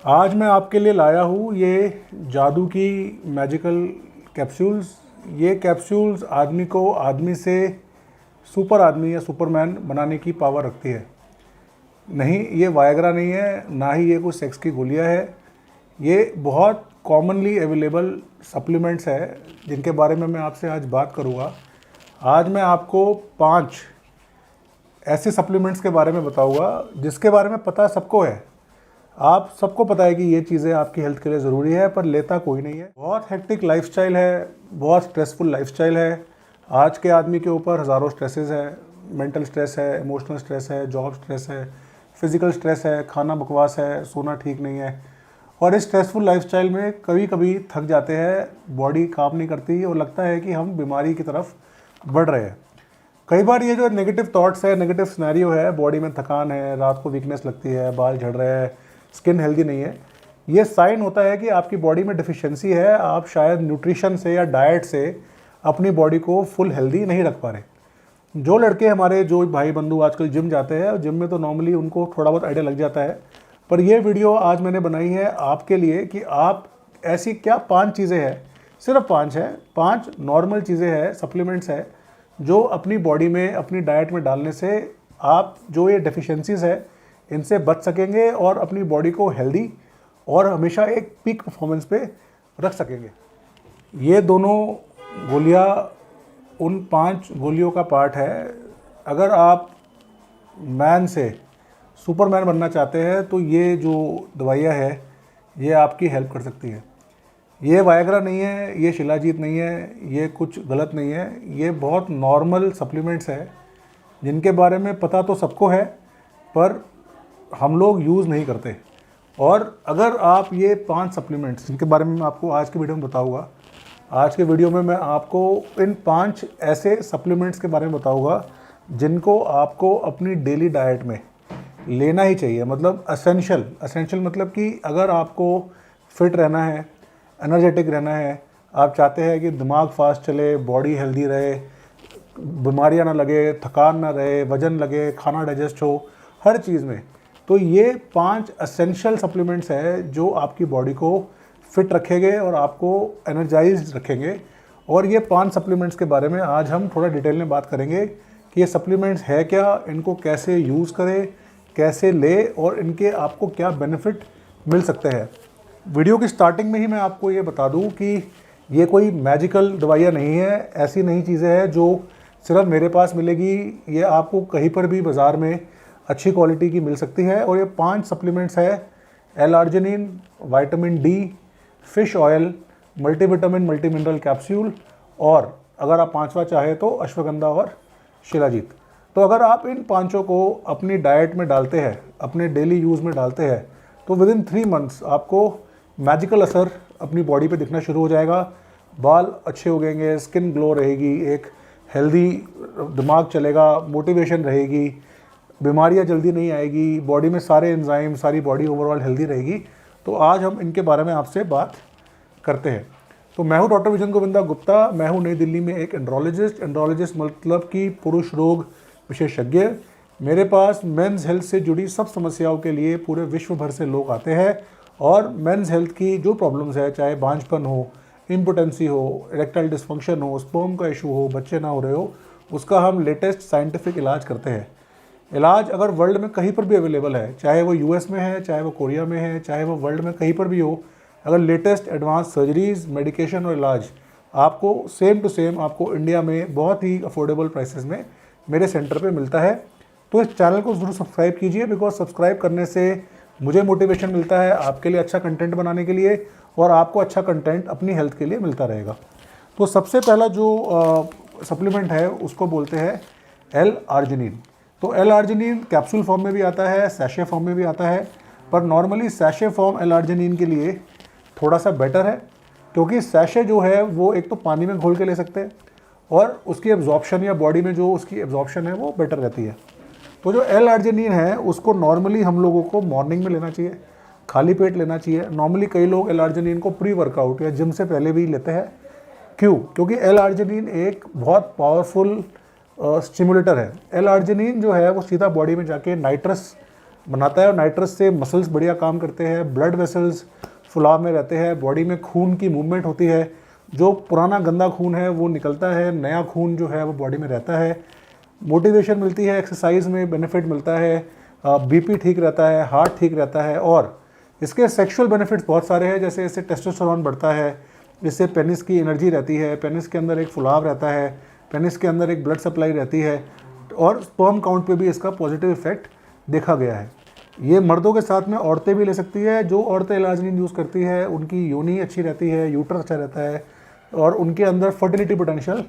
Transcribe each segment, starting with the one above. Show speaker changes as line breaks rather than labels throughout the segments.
आज मैं आपके लिए लाया हूँ ये जादू की मैजिकल कैप्सूल्स। ये कैप्सूल्स आदमी को आदमी से सुपर आदमी या सुपरमैन बनाने की पावर रखती है। नहीं, ये वायग्रा नहीं है, ना ही ये कुछ सेक्स की गोलियाँ है। ये बहुत कॉमनली अवेलेबल सप्लीमेंट्स है जिनके बारे में मैं आपसे आज बात करूँगा। आज मैं आपको 5 ऐसे सप्लीमेंट्स के बारे में बताऊँगा जिसके बारे में पता सबको है। आप सबको पता है कि ये चीज़ें आपकी हेल्थ के लिए ज़रूरी है, पर लेता कोई नहीं है। बहुत हेक्टिक लाइफस्टाइल है, बहुत स्ट्रेसफुल लाइफस्टाइल है। आज के आदमी के ऊपर हज़ारों स्ट्रेसेस है। मेंटल स्ट्रेस है, इमोशनल स्ट्रेस है, जॉब स्ट्रेस है, फिज़िकल स्ट्रेस है, खाना बकवास है, सोना ठीक नहीं है। और इस स्ट्रेसफुल लाइफस्टाइल में कभी कभी थक जाते हैं, बॉडी काम नहीं करती और लगता है कि हम बीमारी की तरफ बढ़ रहे हैं। कई बार ये जो नेगेटिव थॉट्स है, नेगेटिव सिनेरियो है, बॉडी में थकान है, रात को वीकनेस लगती है, बाल झड़ रहे हैं, स्किन हेल्दी नहीं है, ये साइन होता है कि आपकी बॉडी में डिफिशियंसी है। आप शायद न्यूट्रिशन से या डाइट से अपनी बॉडी को फुल हेल्दी नहीं रख पा रहे। जो लड़के हमारे, जो भाई बंधु आजकल जिम जाते हैं, जिम में तो नॉर्मली उनको थोड़ा बहुत आइडिया लग जाता है, पर ये वीडियो आज मैंने बनाई है आपके लिए कि आप ऐसी क्या 5 चीज़ें हैं, सिर्फ 5 हैं, 5 नॉर्मल चीज़ें हैं, सप्लीमेंट्स है, जो अपनी बॉडी में, अपनी डाइट में डालने से आप जो ये डेफिशिएंसीज है इनसे बच सकेंगे और अपनी बॉडी को हेल्दी और हमेशा एक पीक परफॉर्मेंस पे रख सकेंगे। ये दोनों गोलियां उन 5 गोलियों का पार्ट है। अगर आप मैन से सुपरमैन बनना चाहते हैं तो ये जो दवाइयाँ है ये आपकी हेल्प कर सकती है। ये वायग्रा नहीं है, ये शिलाजीत नहीं है, ये कुछ गलत नहीं है। ये बहुत नॉर्मल सप्लीमेंट्स है जिनके बारे में पता तो सबको है, पर हम लोग यूज़ नहीं करते। और अगर आप ये 5 सप्लीमेंट्स जिनके बारे में मैं आपको आज की वीडियो में बताऊंगा, आज के वीडियो में मैं आपको इन 5 ऐसे सप्लीमेंट्स के बारे में बताऊंगा जिनको आपको अपनी डेली डाइट में लेना ही चाहिए। मतलब असेंशियल मतलब कि अगर आपको फिट रहना है, एनर्जेटिक रहना है, आप चाहते हैं कि दिमाग फास्ट चले, बॉडी हेल्दी रहे, बीमारियां ना लगे, थकान ना रहे, वजन लगे, खाना डाइजेस्ट हो, हर चीज़ में, तो ये 5 एसेंशियल सप्लीमेंट्स है जो आपकी बॉडी को फिट रखेंगे और आपको एनर्जाइज्ड रखेंगे। और ये 5 सप्लीमेंट्स के बारे में आज हम थोड़ा डिटेल में बात करेंगे कि ये सप्लीमेंट्स है क्या, इनको कैसे यूज़ करें, कैसे ले और इनके आपको क्या बेनिफिट मिल सकते हैं। वीडियो की स्टार्टिंग में ही मैं आपको ये बता दूं कि ये कोई मैजिकल दवाइयाँ नहीं है, ऐसी नई चीज़ें हैं जो सिर्फ मेरे पास मिलेगी। ये आपको कहीं पर भी बाज़ार में अच्छी क्वालिटी की मिल सकती है। और ये 5 सप्लीमेंट्स है: L-arginine, vitamin D, fish oil, multivitamin multi mineral capsule, और अगर आप 5वां चाहे तो अश्वगंधा और शिलाजीत। तो अगर आप इन 5 को अपनी डाइट में डालते हैं, अपने डेली यूज़ में डालते हैं, तो विद इन 3 मंथ्स आपको मैजिकल असर अपनी बॉडी पे दिखना शुरू हो जाएगा। बाल अच्छे उगेंगे, स्किन ग्लो रहेगी, एक हेल्दी दिमाग चलेगा, मोटिवेशन रहेगी, बीमारियां जल्दी नहीं आएगी, बॉडी में सारे एंजाइम, सारी बॉडी ओवरऑल हेल्दी रहेगी। तो आज हम इनके बारे में आपसे बात करते हैं। तो मैं हूं डॉक्टर विजन गोविंदा गुप्ता। मैं हूं नई दिल्ली में एक एंड्रोलॉजिस्ट मतलब कि पुरुष रोग विशेषज्ञ। मेरे पास मेंस हेल्थ से जुड़ी सब समस्याओं के लिए पूरे विश्व भर से लोग आते हैं। और मेंस हेल्थ की जो प्रॉब्लम्स है, चाहे बांझपन हो, इम्पोटेंसी हो, इरेक्टाइल डिस्फंक्शन हो, स्पर्म का इशू हो, बच्चे ना हो रहे हो, उसका हम लेटेस्ट साइंटिफिक इलाज करते हैं। इलाज अगर वर्ल्ड में कहीं पर भी अवेलेबल है, चाहे वो यूएस में है, चाहे वो कोरिया में है, चाहे वो वर्ल्ड में कहीं पर भी हो, अगर लेटेस्ट एडवांस सर्जरीज, मेडिकेशन और इलाज आपको सेम टू सेम आपको इंडिया में बहुत ही अफोर्डेबल प्राइसेस में मेरे सेंटर पे मिलता है। तो इस चैनल को ज़रूर सब्सक्राइब कीजिए, बिकॉज सब्सक्राइब करने से मुझे मोटिवेशन मिलता है आपके लिए अच्छा कंटेंट बनाने के लिए, और आपको अच्छा कंटेंट अपनी हेल्थ के लिए मिलता रहेगा। तो सबसे पहला जो सप्लीमेंट है उसको बोलते हैं L-आर्जिनिन। तो L-आर्जिनिन कैप्सूल फॉर्म में भी आता है, सैशे फॉर्म में भी आता है, पर नॉर्मली सैशे फॉर्म L-आर्जिनिन के लिए थोड़ा सा बेटर है, क्योंकि सैशे जो है वो एक तो पानी में घोल के ले सकते हैं और उसकी एब्जॉर्प्शन या बॉडी में जो उसकी एब्जॉर्प्शन है वो बेटर रहती है। तो जो L-आर्जिनिन है उसको नॉर्मली हम लोगों को मॉर्निंग में लेना चाहिए, खाली पेट लेना चाहिए। नॉर्मली कई लोग L-आर्जिनिन को प्री वर्कआउट या जिम से पहले भी लेते हैं। क्यों? क्योंकि L-आर्जिनिन एक बहुत पावरफुल स्टिमुलेटर है। L-आर्जिनिन जो है वो सीधा बॉडी में जाके नाइट्रस बनाता है और नाइट्रस से मसल्स बढ़िया काम करते हैं, ब्लड वेसल्स फुलाव में रहते हैं, बॉडी में खून की मूवमेंट होती है, जो पुराना गंदा खून है वो निकलता है, नया खून जो है वो बॉडी में रहता है, मोटिवेशन मिलती है, एक्सरसाइज में बेनिफिट मिलता है, बीपी ठीक रहता है, हार्ट ठीक रहता है। और इसके सेक्सुअल बेनिफिट्स बहुत सारे हैं, जैसे इससे टेस्टोस्टेरोन बढ़ता है, इससे पेनिस की एनर्जी रहती है, पेनिस के अंदर एक फुलाव रहता है, पेनिस के अंदर एक ब्लड सप्लाई रहती है और स्पर्म काउंट पे भी इसका पॉजिटिव इफेक्ट देखा गया है। ये मर्दों के साथ में औरतें भी ले सकती है। जो औरतें एलार्जिनिन यूज़ करती है उनकी योनि अच्छी रहती है, यूट्रस अच्छा रहता है और उनके अंदर फर्टिलिटी पोटेंशियल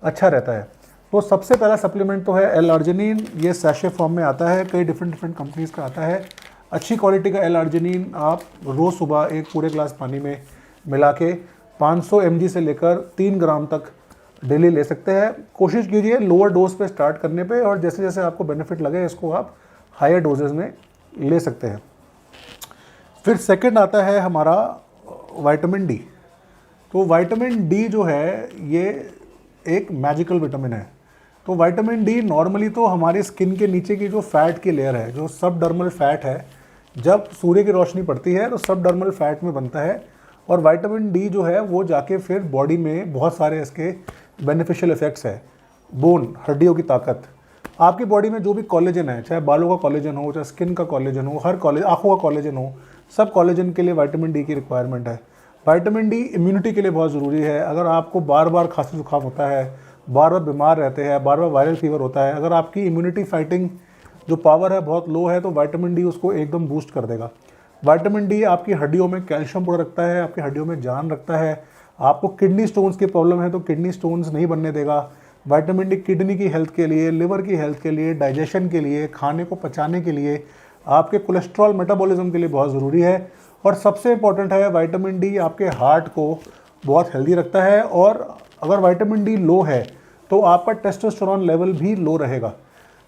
अच्छा रहता है। तो सबसे पहला सप्लीमेंट तो है एल-आर्जिनिन। ये सैशे फॉर्म में आता है, कई डिफरेंट कंपनीज़ का आता है। अच्छी क्वालिटी का एल-आर्जिनिन आप रोज़ सुबह एक पूरे ग्लास पानी में मिला के 500 mg से लेकर 3 ग्राम तक डेली ले सकते हैं। कोशिश कीजिए लोअर डोज पे स्टार्ट करने पे, और जैसे जैसे आपको बेनिफिट लगे इसको आप हायर डोजेज में ले सकते हैं। फिर सेकंड आता है हमारा विटामिन डी। तो विटामिन डी जो है ये एक मैजिकल विटामिन है। तो विटामिन डी नॉर्मली तो हमारी स्किन के नीचे की जो फैट की लेयर है, जो सबडर्मल फैट है, जब सूर्य की रोशनी पड़ती है तो सबडर्मल फैट में बनता है और विटामिन डी जो है वो जाके फिर बॉडी में बहुत सारे इसके बेनिफिशियल इफेक्ट्स है। बोन, हड्डियों की ताकत, आपकी बॉडी में जो भी कॉलेजन है, चाहे बालों का कॉलेजन हो, चाहे स्किन का कॉलेजन हो, आँखों का कॉलेजन हो, सब कॉलेजन के लिए विटामिन डी की रिक्वायरमेंट है। विटामिन डी इम्यूनिटी के लिए बहुत ज़रूरी है। अगर आपको बार बार खांसी जुकाम होता है, बार बार बीमार रहते हैं, बार बार वायरल फीवर होता है, अगर आपकी इम्यूनिटी फाइटिंग जो पावर है बहुत लो है, तो विटामिन डी उसको एकदम बूस्ट कर देगा। विटामिन डी आपकी हड्डियों में कैल्शियम पूरा रखता है, आपकी हड्डियों में जान रखता है। आपको किडनी स्टोन्स की प्रॉब्लम है तो किडनी स्टोन्स नहीं बनने देगा। विटामिन डी किडनी की हेल्थ के लिए, लिवर की हेल्थ के लिए, डाइजेशन के लिए, खाने को पचाने के लिए, आपके कोलेस्ट्रॉल मेटाबॉलिज्म के लिए बहुत ज़रूरी है। और सबसे इम्पॉर्टेंट है विटामिन डी आपके हार्ट को बहुत हेल्दी रखता है। और अगर विटामिन डी लो है तो आपका टेस्टोस्टेरोन लेवल भी लो रहेगा।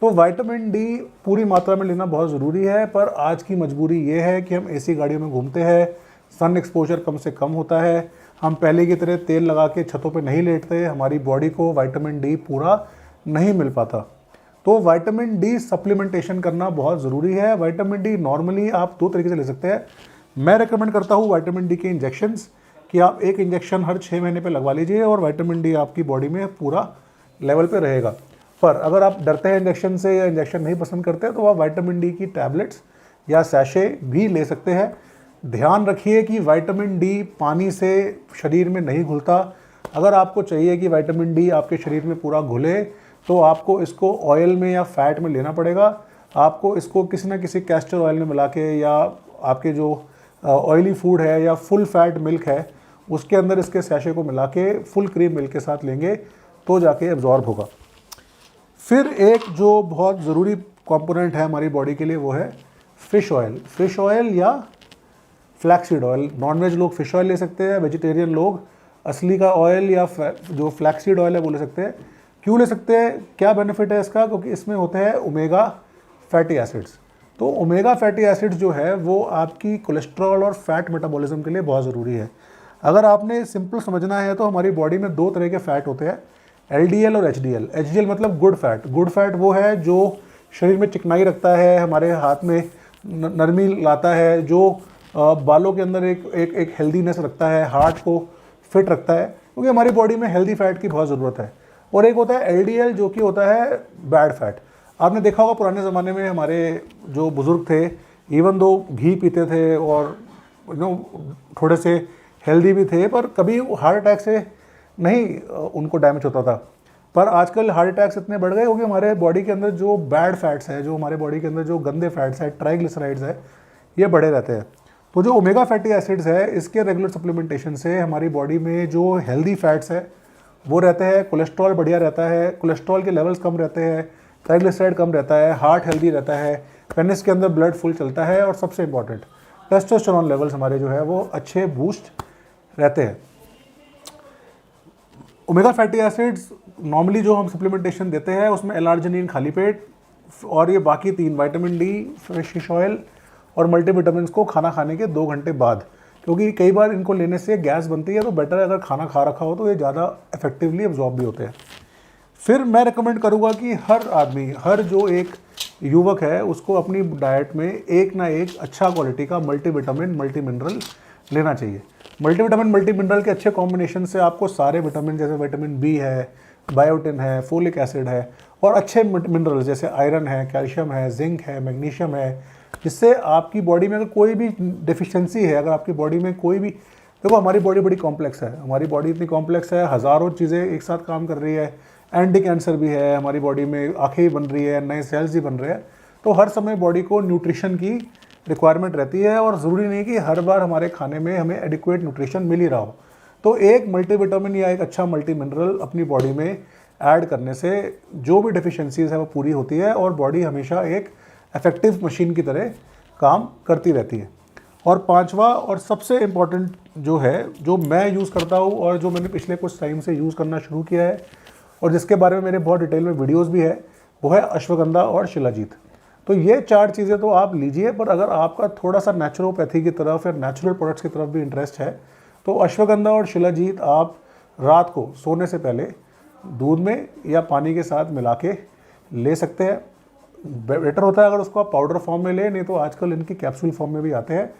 तो विटामिन डी पूरी मात्रा में लेना बहुत ज़रूरी है। पर आज की मजबूरी ये है कि हम एसी गाड़ियों में घूमते हैं, सन एक्सपोजर कम से कम होता है, हम पहले की तरह तेल लगा के छतों पे नहीं लेटते, हमारी बॉडी को विटामिन डी पूरा नहीं मिल पाता। तो विटामिन डी सप्लीमेंटेशन करना बहुत ज़रूरी है। विटामिन डी नॉर्मली आप 2 तरीके से ले सकते हैं। मैं रेकमेंड करता हूँ विटामिन डी के इंजेक्शंस, कि आप एक इंजेक्शन हर 6 महीने पे लगवा लीजिए और विटामिन डी आपकी बॉडी में पूरा लेवल पे रहेगा। पर अगर आप डरते हैं इंजेक्शन से या इंजेक्शन नहीं पसंद करते तो आप विटामिन डी की टैबलेट्स या सैशे भी ले सकते हैं। ध्यान रखिए कि विटामिन डी पानी से शरीर में नहीं घुलता। अगर आपको चाहिए कि विटामिन डी आपके शरीर में पूरा घुले तो आपको इसको ऑयल में या फैट में लेना पड़ेगा। आपको इसको किसी न किसी कैस्टर ऑयल में मिला के, या आपके जो ऑयली फूड है या फुल फैट मिल्क है उसके अंदर इसके सैशे को मिला के फुल क्रीम मिल्क के साथ लेंगे तो जाके एब्जॉर्ब होगा। फिर एक जो बहुत ज़रूरी कंपोनेंट है हमारी बॉडी के लिए वो है फ़िश ऑयल। फ़िश ऑयल या फ्लैक्सीड ऑयल। नॉनवेज लोग फ़िश ऑयल ले सकते हैं, वेजिटेरियन लोग असली का ऑयल या जो फ्लैक्सीड ऑयल है वो ले सकते हैं। क्यों ले सकते हैं, क्या बेनिफिट है इसका? क्योंकि इसमें होते हैं ओमेगा फैटी एसिड्स। तो ओमेगा फैटी एसिड्स जो है वो आपकी कोलेस्ट्रॉल और फैट मेटाबॉलिज्म के लिए बहुत ज़रूरी है। अगर आपने सिंपल समझना है तो हमारी बॉडी में 2 तरह के फ़ैट होते हैं, LDL और HDL। HDL मतलब गुड फैट। गुड फैट वो है जो शरीर में चिकनाई रखता है, हमारे हाथ में नरमी लाता है, जो बालों के अंदर एक हेल्दीनेस रखता है, हार्ट को फिट रखता है, क्योंकि हमारी बॉडी में हेल्दी फैट की बहुत ज़रूरत है। और एक होता है LDL जो कि होता है बैड फैट। आपने देखा होगा पुराने ज़माने में हमारे जो बुज़ुर्ग थे, इवन दो घी पीते थे और थोड़े से हेल्दी भी थे, पर कभी हार्ट अटैक से नहीं उनको डैमेज होता था। पर आजकल हार्ट अटैक्स इतने बढ़ गए क्योंकि हमारे बॉडी के अंदर जो बैड फैट्स है, जो हमारे बॉडी के अंदर जो गंदे फैट्स है, ट्राइग्लिसराइड्स है, ये बढ़े रहते हैं। तो जो ओमेगा फैटी एसिड्स है इसके रेगुलर सप्लीमेंटेशन से हमारी बॉडी में जो हेल्दी फैट्स है वो रहते हैं, कोलेस्ट्रॉल बढ़िया रहता है, कोलेस्ट्रॉल के लेवल्स कम रहते हैं, ट्राइग्लिसराइड कम रहता है, हार्ट हेल्दी रहता है, पेनिस के अंदर ब्लड फुल चलता है, और सबसे इंपॉर्टेंट टेस्टोस्टेरोन लेवल्स हमारे जो है वो अच्छे बूस्ट रहते हैं। ओमेगा फैटी एसिड्स नॉर्मली जो हम सप्लीमेंटेशन देते हैं उसमें एल-आर्जिनिन खाली पेट, और ये बाकी 3 विटामिन डी, फिश ऑयल और मल्टीविटामिन को खाना खाने के 2 घंटे बाद, क्योंकि कई बार इनको लेने से गैस बनती है, तो बेटर है अगर खाना खा रखा हो तो ये ज़्यादा इफेक्टिवली एब्जॉर्ब भी होते हैं। फिर मैं रिकमेंड करूँगा कि हर आदमी, हर जो एक युवक है उसको अपनी डाइट में एक ना एक अच्छा क्वालिटी का मल्टीविटामिन मल्टी मिनरल लेना चाहिए। मल्टीविटामिन मल्टी मिनरल के अच्छे कॉम्बिनेशन से आपको सारे विटामिन जैसे विटामिन बी है, बायोटिन है, फोलिक एसिड है और अच्छे मिनरल्स जैसे आयरन है, कैल्शियम है, जिंक है, मैग्नीशियम है, जिससे आपकी बॉडी में अगर कोई भी डिफिशियंसी है, अगर आपकी बॉडी में कोई भी, देखो हमारी बॉडी बड़ी कॉम्प्लेक्स है, हमारी बॉडी इतनी कॉम्प्लेक्स है, हज़ारों चीज़ें एक साथ काम कर रही है, एंटी कैंसर भी है हमारी बॉडी में, आँखें भी बन रही है, नए सेल्स भी बन रहे हैं, तो हर समय बॉडी को न्यूट्रिशन की रिक्वायरमेंट रहती है और ज़रूरी नहीं कि हर बार हमारे खाने में हमें एडिक्वेट न्यूट्रिशन मिल ही रहा हो। तो एक मल्टीविटामिन या एक अच्छा मल्टी मिनरल अपनी बॉडी में ऐड करने से जो भी डेफिशिएंसीज है वो पूरी होती है और बॉडी हमेशा एक इफेक्टिव मशीन की तरह काम करती रहती है। और पांचवा और सबसे इम्पॉर्टेंट जो है, जो मैं यूज़ करता हूँ और जो मैंने पिछले कुछ टाइम से यूज़ करना शुरू किया है और जिसके बारे में मेरे बहुत डिटेल में वीडियोस भी है, वो है अश्वगंधा और शिलाजीत। तो ये 4 चीज़ें तो आप लीजिए, पर अगर आपका थोड़ा सा नेचुरोपैथी की तरफ या नेचुरल प्रोडक्ट्स की तरफ भी इंटरेस्ट है तो अश्वगंधा और शिलाजीत आप रात को सोने से पहले दूध में या पानी के साथ मिला के ले सकते हैं। बेटर होता है अगर उसको आप पाउडर फॉर्म में लें, नहीं तो आजकल इनकी कैप्सूल फॉर्म में भी आते हैं।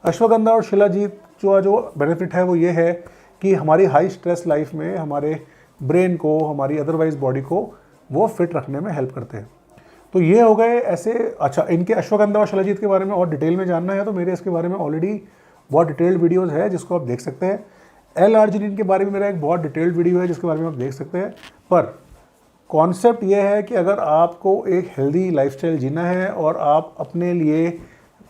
अश्वगंधा और शिलाजीत जो बेनिफिट है वो ये है कि हमारी हाई स्ट्रेस लाइफ में हमारे ब्रेन को, हमारी अदरवाइज बॉडी को वो फिट रखने में हेल्प करते हैं। तो ये हो गए ऐसे। अच्छा, इनके अश्वगंधा और शिलाजीत के बारे में और डिटेल में जानना है तो मेरे इसके बारे में ऑलरेडी बहुत डिटेल्ड वीडियोस है जिसको आप देख सकते हैं। L-आर्जिनिन के बारे में मेरा एक बहुत डिटेल्ड वीडियो है जिसके बारे में आप देख सकते हैं। पर कॉन्सेप्ट ये है कि अगर आपको एक हेल्दी लाइफस्टाइल जीना है और आप अपने लिए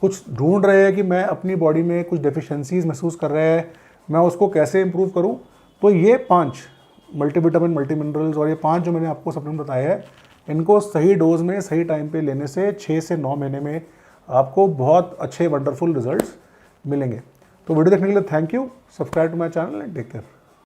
कुछ ढूंढ रहे हैं कि मैं अपनी बॉडी में कुछ डेफिशिएंसीज महसूस कर रहे हैं, मैं उसको कैसे इंप्रूव करूं, तो ये 5 मल्टीविटामिन मल्टी मिनरल्स और ये 5 जो मैंने आपको सप्लीमेंट बताया है, इनको सही डोज में सही टाइम पे लेने से 6 से 9 महीने में आपको बहुत अच्छे वंडरफुल रिजल्ट्स मिलेंगे। तो वीडियो देखने के लिए thank you. Subscribe to my channel and take care.